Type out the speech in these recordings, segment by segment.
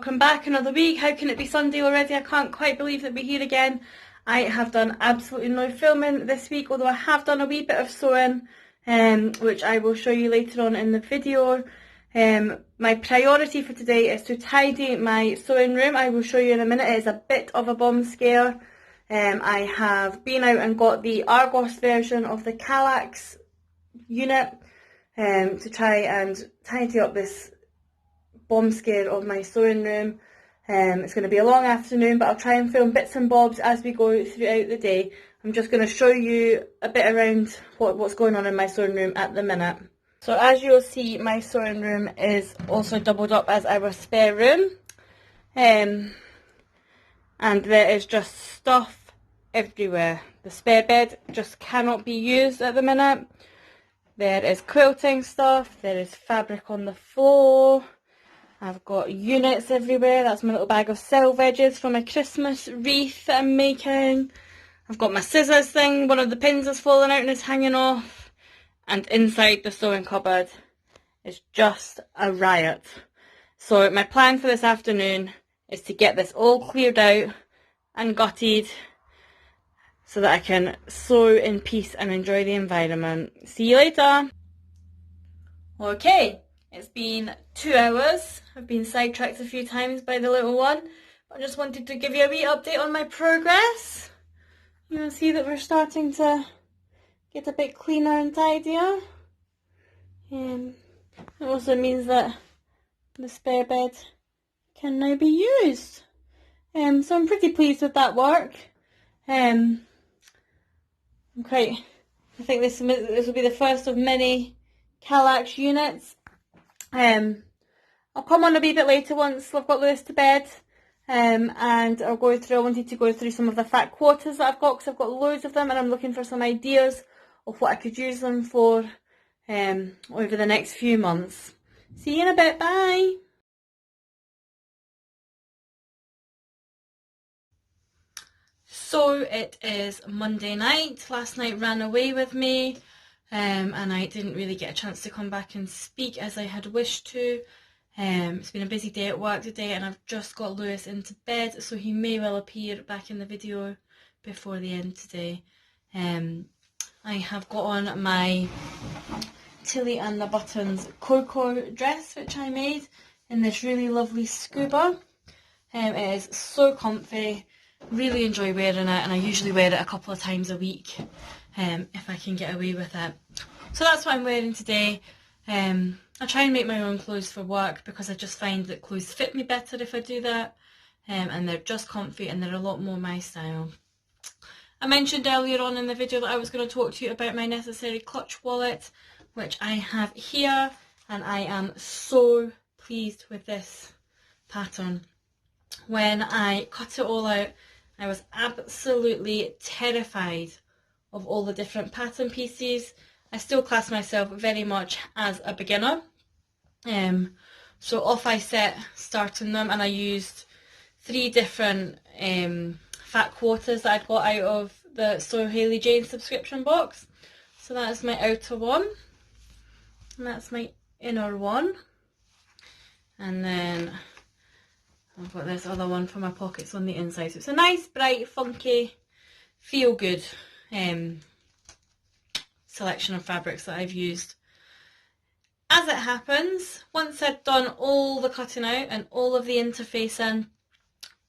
welcome back another week. How can it be Sunday already? I can't quite believe that we're here again. I have done absolutely no filming this week, although I have done a wee bit of sewing, which I will show you later on in the video. My priority for today is to tidy my sewing room. I will show you in a minute. It is a bit of a bomb scare. I have been out and got the Argos version of the Kallax unit to try and tidy up this bomb scare of my sewing room. It's going to be a long afternoon, but I'll try and film bits and bobs as we go throughout the day. I'm just going to show you a bit around what's going on in my sewing room at the minute. So as you'll see, my sewing room is also doubled up as our spare room. And there is just stuff everywhere. The spare bed just cannot be used at the minute. There is quilting stuff, there is fabric on the floor. I've got units everywhere. That's my little bag of Sewhayleyjane from a Christmas wreath that I'm making. I've got my scissors thing. One of the pins has fallen out and is hanging off. And inside the sewing cupboard is just a riot. So my plan for this afternoon is to get this all cleared out and gutted so that I can sew in peace and enjoy the environment. See you later. Okay. It's been 2 hours. I've been sidetracked a few times by the little one. I just wanted to give you a wee update on my progress. You can see that we're starting to get a bit cleaner and tidier. It also means that the spare bed can now be used. So I'm pretty pleased with that work. I think this will be the first of many Kallax units. I'll come on a wee bit later once I've got Lewis to bed, and I wanted to go through some of the fat quarters that I've got, because I've got loads of them and I'm looking for some ideas of what I could use them for over the next few months. See you in a bit, bye! So it is Monday night. Last night ran away with me. And I didn't really get a chance to come back and speak as I had wished to. It's been a busy day at work today, and I've just got Lewis into bed, so he may well appear back in the video before the end today. I have got on my Tilly and the Buttons Coco dress, which I made in this really lovely scuba. It is so comfy, really enjoy wearing it, and I usually wear it a couple of times a week. If I can get away with it. So that's what I'm wearing today. I try and make my own clothes for work because I just find that clothes fit me better if I do that. And they're just comfy and they're a lot more my style. I mentioned earlier on in the video that I was going to talk to you about my necessary clutch wallet, which I have here, and I am so pleased with this pattern. When I cut it all out, I was absolutely terrified of all the different pattern pieces. I still class myself very much as a beginner. So off I set starting them, and I used 3 different fat quarters that I'd got out of the Sewhayleyjane subscription box. So that's my outer one, and that's my inner one. And then I've got this other one for my pockets on the inside. So it's a nice, bright, funky, feel good selection of fabrics that I've used. As it happens, once I'd done all the cutting out and all of the interfacing,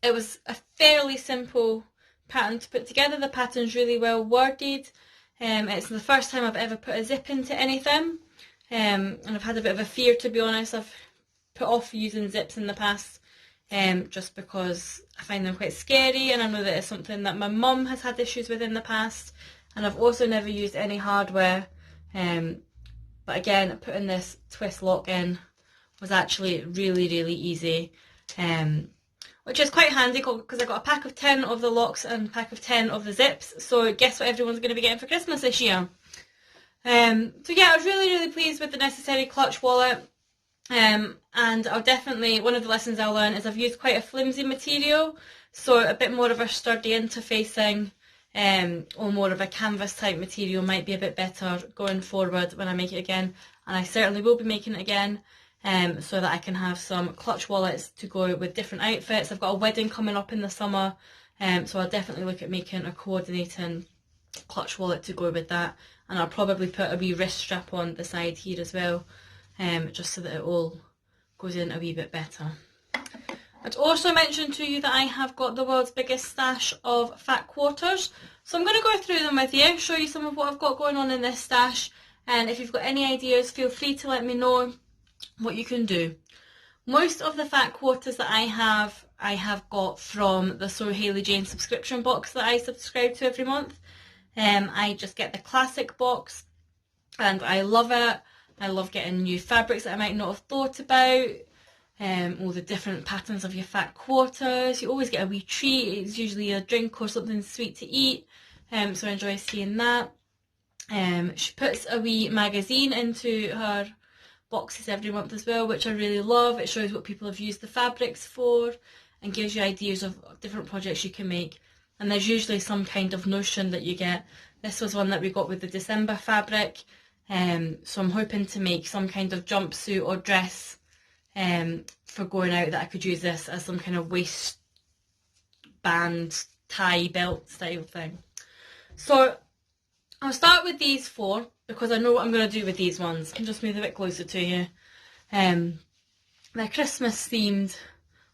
it was a fairly simple pattern to put together. The pattern's really well worded. It's the first time I've ever put a zip into anything, and I've had a bit of a fear, to be honest. I've put off using zips in the past, just because I find them quite scary, and I know that it's something that my mum has had issues with in the past, and I've also never used any hardware, but again, putting this twist lock in was actually really, really easy, which is quite handy because I got a pack of 10 of the locks and a pack of 10 of the zips, so guess what everyone's going to be getting for Christmas this year. So yeah, I was really, really pleased with the necessary clutch wallet. And I'll definitely, one of the lessons I'll learn is I've used quite a flimsy material, so a bit more of a sturdy interfacing, or more of a canvas type material might be a bit better going forward when I make it again, and I certainly will be making it again. so that I can have some clutch wallets to go with different outfits. I've got a wedding coming up in the summer, so I'll definitely look at making a coordinating clutch wallet to go with that, and I'll probably put a wee wrist strap on the side here as well, just so that it all goes in a wee bit better. I'd also mentioned to you that I have got the world's biggest stash of fat quarters, so I'm going to go through them with you, show you some of what I've got going on in this stash, and if you've got any ideas, feel free to let me know what you can do. Most of the fat quarters that I have got from the Sewhayleyjane subscription box that I subscribe to every month. I just get the classic box and I love it. I love getting new fabrics that I might not have thought about. All the different patterns of your fat quarters. You always get a wee treat. It's usually a drink or something sweet to eat. So I enjoy seeing that. She puts a wee magazine into her boxes every month as well, which I really love. It shows what people have used the fabrics for and gives you ideas of different projects you can make. And there's usually some kind of notion that you get. This was one that we got with the December fabric. So I'm hoping to make some kind of jumpsuit or dress for going out, that I could use this as some kind of waistband, tie, belt style thing. So I'll start with these 4 because I know what I'm going to do with these ones. I can just move a bit closer to you. They're Christmas themed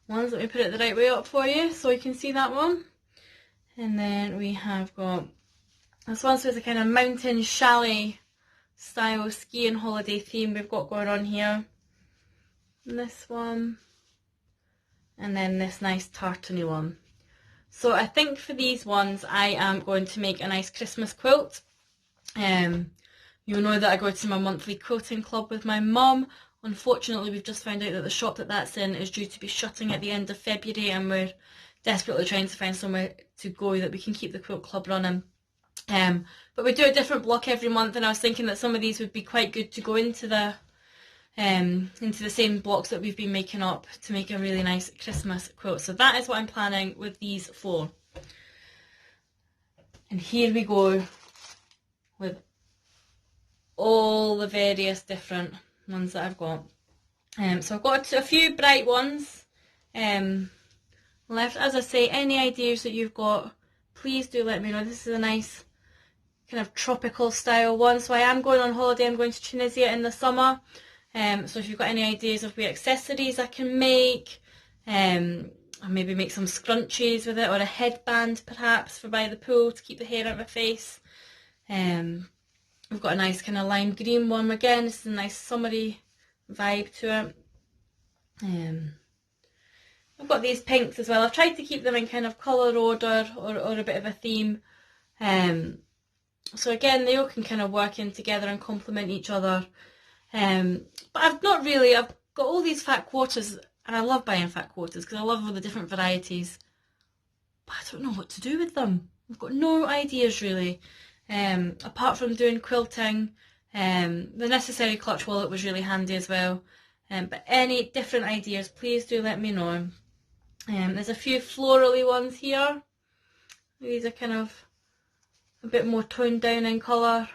ones. Let me put it the right way up for you so you can see that one. And then we have got this one, so it's a kind of mountain chalet style skiing holiday theme we've got going on here. And this one, and then this nice tartany one. So I think for these ones I am going to make a nice Christmas quilt. You'll know that I go to my monthly quilting club with my mum. Unfortunately, we've just found out that the shop that that's in is due to be shutting at the end of February, and we're desperately trying to find somewhere to go that we can keep the quilt club running. But we do a different block every month, and I was thinking that some of these would be quite good to go into the same blocks that we've been making up to make a really nice Christmas quilt. So that is what I'm planning with these 4. And here we go with all the various different ones that I've got. So I've got a few bright ones left. As I say, any ideas that you've got, please do let me know. This is a nice kind of tropical style one. So I am going on holiday. I'm going to Tunisia in the summer. So if you've got any ideas of wee accessories I can make, or maybe make some scrunchies with it, or a headband perhaps for by the pool to keep the hair out of my face. We've got a nice kind of lime green one again. This is a nice summery vibe to it. I've got these pinks as well. I've tried to keep them in kind of colour order or a bit of a theme. So again, they all can kind of work in together and complement each other. But I've got all these fat quarters, and I love buying fat quarters because I love all the different varieties. But I don't know what to do with them. I've got no ideas really. Apart from doing quilting, the necessary clutch wallet was really handy as well. But any different ideas, please do let me know. There's a few florally ones here. These are kind of a bit more toned down in colour,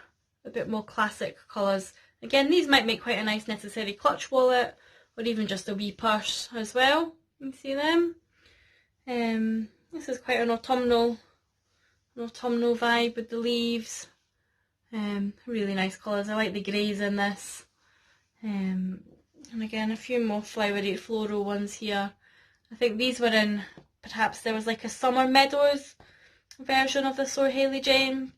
a bit more classic colours. Again, these might make quite a nice necessary clutch wallet, or even just a wee purse as well. You can see them. This is quite an autumnal vibe with the leaves. Really nice colours. I like the greys in this. And again, a few more flowery floral ones here. I think these were in, perhaps there was like a Summer Meadows version of the Sewhayleyjane.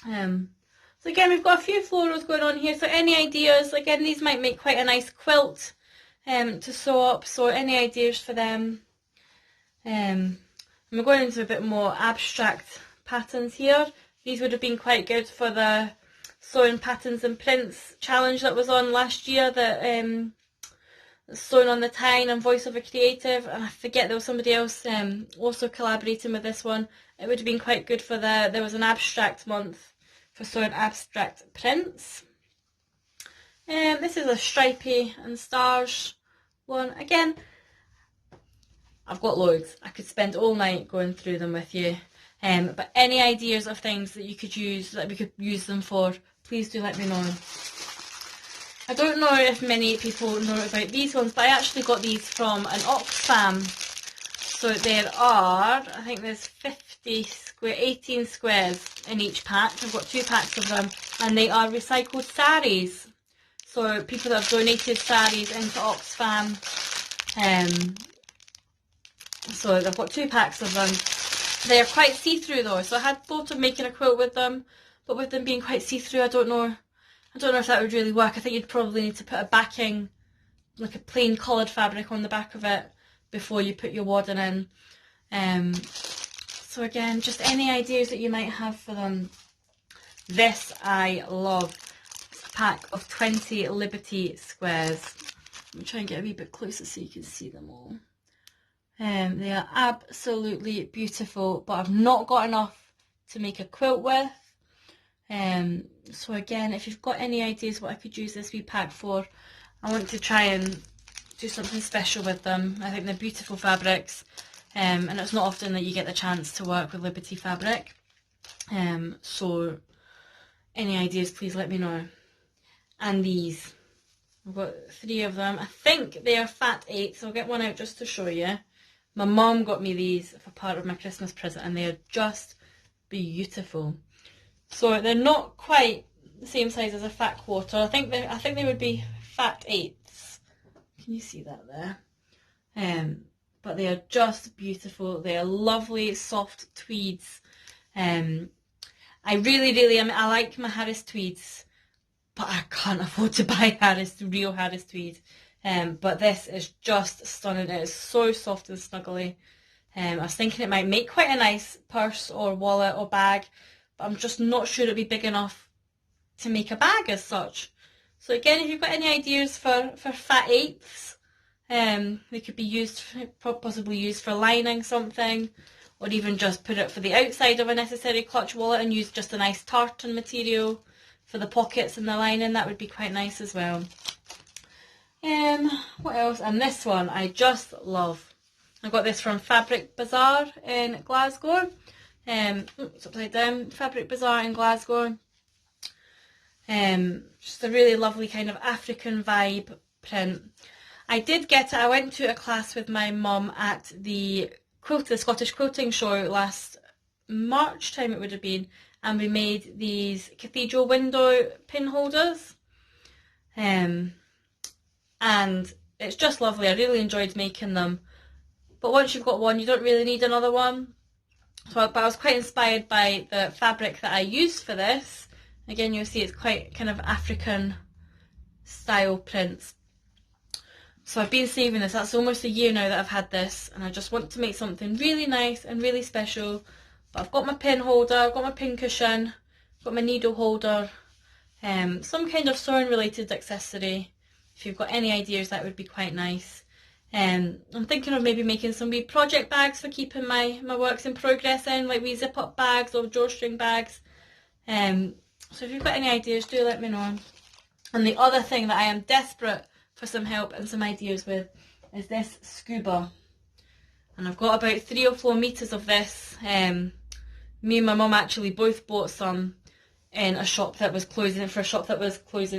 So again, we've got a few florals going on here. So any ideas? Again, these might make quite a nice quilt to sew up. So any ideas for them? I'm going into a bit more abstract patterns here. These would have been quite good for the sewing patterns and prints challenge that was on last year, that Sewing on the Tyne and Voiceover Creative, and I forget there was somebody else also collaborating with this one. It would have been quite good for there was an abstract month for sewing abstract prints. This is a stripy and stars one. Again, I've got loads. I could spend all night going through them with you. But any ideas of things that you could use, that we could use them for, please do let me know. I don't know if many people know about these ones, but I actually got these from an Oxfam. So there are, I think there's 18 squares in each pack. I've got 2 packs of them, and they are recycled saris. So people that have donated saris into Oxfam. So I've got 2 packs of them. They're quite see-through though, so I had thought of making a quilt with them, but with them being quite see-through, I don't know if that would really work. I think you'd probably need to put a backing, like a plain coloured fabric on the back of it before you put your wadding in. So again, just any ideas that you might have for them. This I love. It's a pack of 20 Liberty squares. Let me try and get a wee bit closer so you can see them all. They are absolutely beautiful, but I've not got enough to make a quilt with. So again, if you've got any ideas what I could use this wee pack for, I want to try and do something special with them. I think they're beautiful fabrics, and it's not often that you get the chance to work with Liberty fabric. So any ideas, please let me know. And these, I've got 3 of them. I think they are fat 8, so I'll get one out just to show you. My mum got me these for part of my Christmas present, and they are just beautiful. So they're not quite the same size as a fat quarter. I think they would be fat 8s. Can you see that there? But they are just beautiful. They are lovely, soft tweeds. I like my Harris tweeds, but I can't afford to buy real Harris tweed. But this is just stunning. It is so soft and snuggly. I was thinking it might make quite a nice purse or wallet or bag, but I'm just not sure it'd be big enough to make a bag as such. So again, if you've got any ideas for fat 8s, they could be possibly used for lining something, or even just put it for the outside of a necessary clutch wallet and use just a nice tartan material for the pockets and the lining. That would be quite nice as well. What else? And this one I just love. I got this from Fabric Bazaar in Glasgow. It's upside down. Fabric Bazaar in Glasgow. Just a really lovely kind of African vibe print. I did get it. I went to a class with my mum at the Scottish Quilting Show last March time it would have been, and we made these cathedral window pin holders. And it's just lovely. I really enjoyed making them. But once you've got one, you don't really need another one. But I was quite inspired by the fabric that I used for this. Again, you'll see it's quite kind of African style prints. So I've been saving this. That's almost a year now that I've had this, and I just want to make something really nice and really special. But I've got my pin holder, I've got my pin cushion, I've got my needle holder, some kind of sewing related accessory. If you've got any ideas, that would be quite nice. I'm thinking of maybe making some wee project bags for keeping my works in progress in, like wee zip up bags or drawstring bags. So if you've got any ideas, do let me know. And the other thing that I am desperate for some help and some ideas with is this scuba. And I've got about 3 or 4 meters of this. Me and my mum actually both bought some in a shop that was closing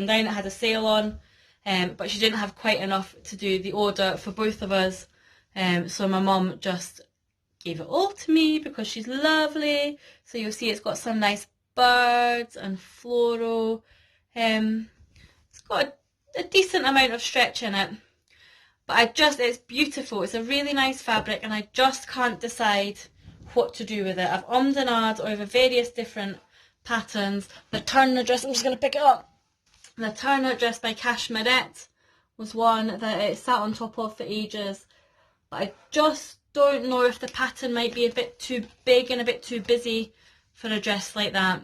down. It had a sale on. But she didn't have quite enough to do the order for both of us, so my mum just gave it all to me because she's lovely. So you'll see it's got some nice birds and floral. It's got a decent amount of stretch in it, but it's beautiful. It's a really nice fabric, and I just can't decide what to do with it. I've ummed and ahed over various different patterns. The Turner dress, I'm just going to pick it up. The Turner dress by Cashmerette was one that it sat on top of for ages, but I just don't know if the pattern might be a bit too big and a bit too busy for a dress like that.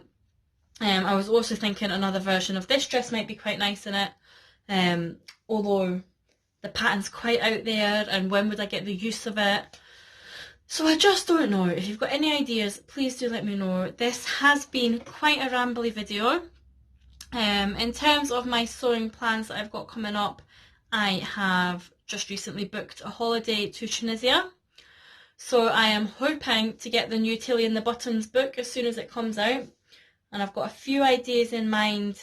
I was also thinking another version of this dress might be quite nice in it, although the pattern's quite out there, and when would I get the use of it? So I just don't know. If you've got any ideas, please do let me know. This has been quite a rambly video. In terms of my sewing plans that I've got coming up, I have just recently booked a holiday to Tunisia. So I am hoping to get the new Tilly and the Buttons book as soon as it comes out. And I've got a few ideas in mind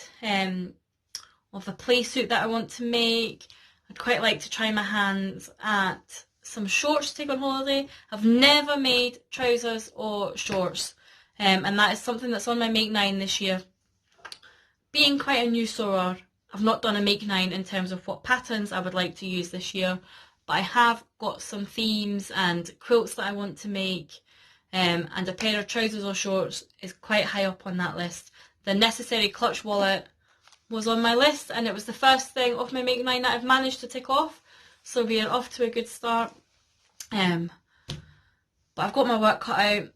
of a play suit that I want to make. I'd quite like to try my hands at some shorts to take on holiday. I've never made trousers or shorts, and that is something that's on my Make 9 this year. Being quite a new sewer, I've not done a Make 9 in terms of what patterns I would like to use this year, but I have got some themes and quilts that I want to make, and a pair of trousers or shorts is quite high up on that list. The necessary clutch wallet was on my list, and it was the first thing off my Make 9 that I've managed to tick off, so we are off to a good start. But I've got my work cut out.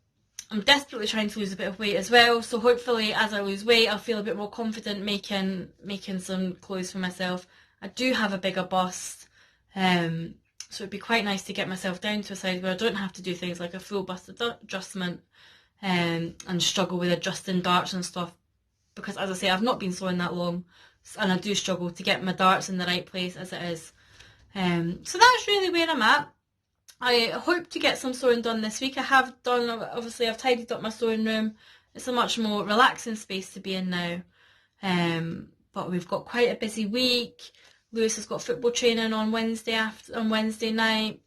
I'm desperately trying to lose a bit of weight as well, so hopefully as I lose weight I'll feel a bit more confident making some clothes for myself. I do have a bigger bust, so it'd be quite nice to get myself down to a size where I don't have to do things like a full bust adjustment and struggle with adjusting darts and stuff, because as I say, I've not been sewing that long and I do struggle to get my darts in the right place as it is. So that's really where I'm at. I hope to get some sewing done this week. I have done, obviously I've tidied up my sewing room. It's a much more relaxing space to be in now. But we've got quite a busy week. Lewis has got football training on Wednesday night.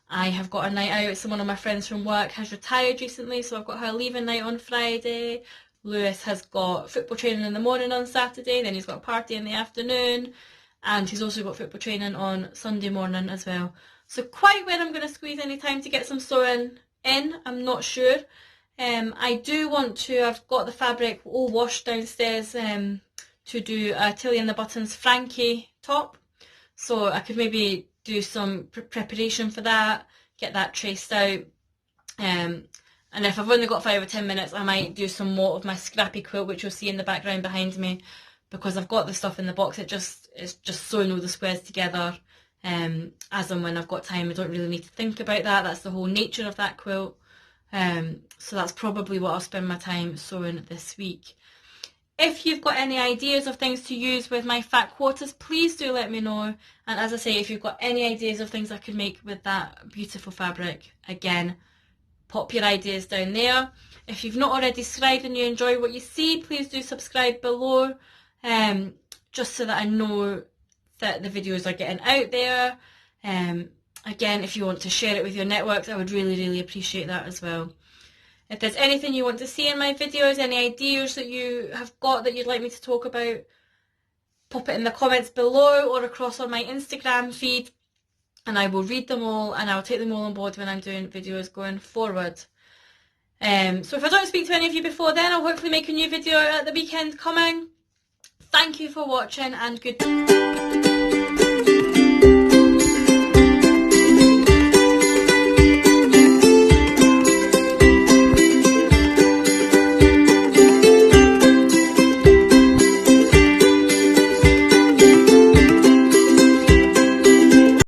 I have got a night out. Someone of my friends from work has retired recently, so I've got her leaving night on Friday. Lewis has got football training in the morning on Saturday, then he's got a party in the afternoon, and he's also got football training on Sunday morning as well. So quite where I'm going to squeeze any time to get some sewing in, I'm not sure. I do want to, I've got the fabric all washed downstairs to do a Tilly and the Buttons Frankie top. So I could maybe do some preparation for that, get that traced out. And if I've only got 5 or 10 minutes, I might do some more of my scrappy quilt, which you'll see in the background behind me, because I've got the stuff in the box. It's just sewing all the squares together. As and when I've got time, I don't really need to think about that. That's the whole nature of that quilt. So that's probably what I'll spend my time sewing this week. If you've got any ideas of things to use with my fat quarters, please do let me know. And as I say, if you've got any ideas of things I could make with that beautiful fabric, again, pop your ideas down there. If you've not already subscribed and you enjoy what you see, please do subscribe below, just so that I know that the videos are getting out there. Again, if you want to share it with your networks, I would really, really appreciate that as well. If there's anything you want to see in my videos, any ideas that you have got that you'd like me to talk about, pop it in the comments below or across on my Instagram feed, and I will read them all and I'll take them all on board when I'm doing videos going forward. So if I don't speak to any of you before then, I'll hopefully make a new video at the weekend coming. Thank you for watching, and goodbye.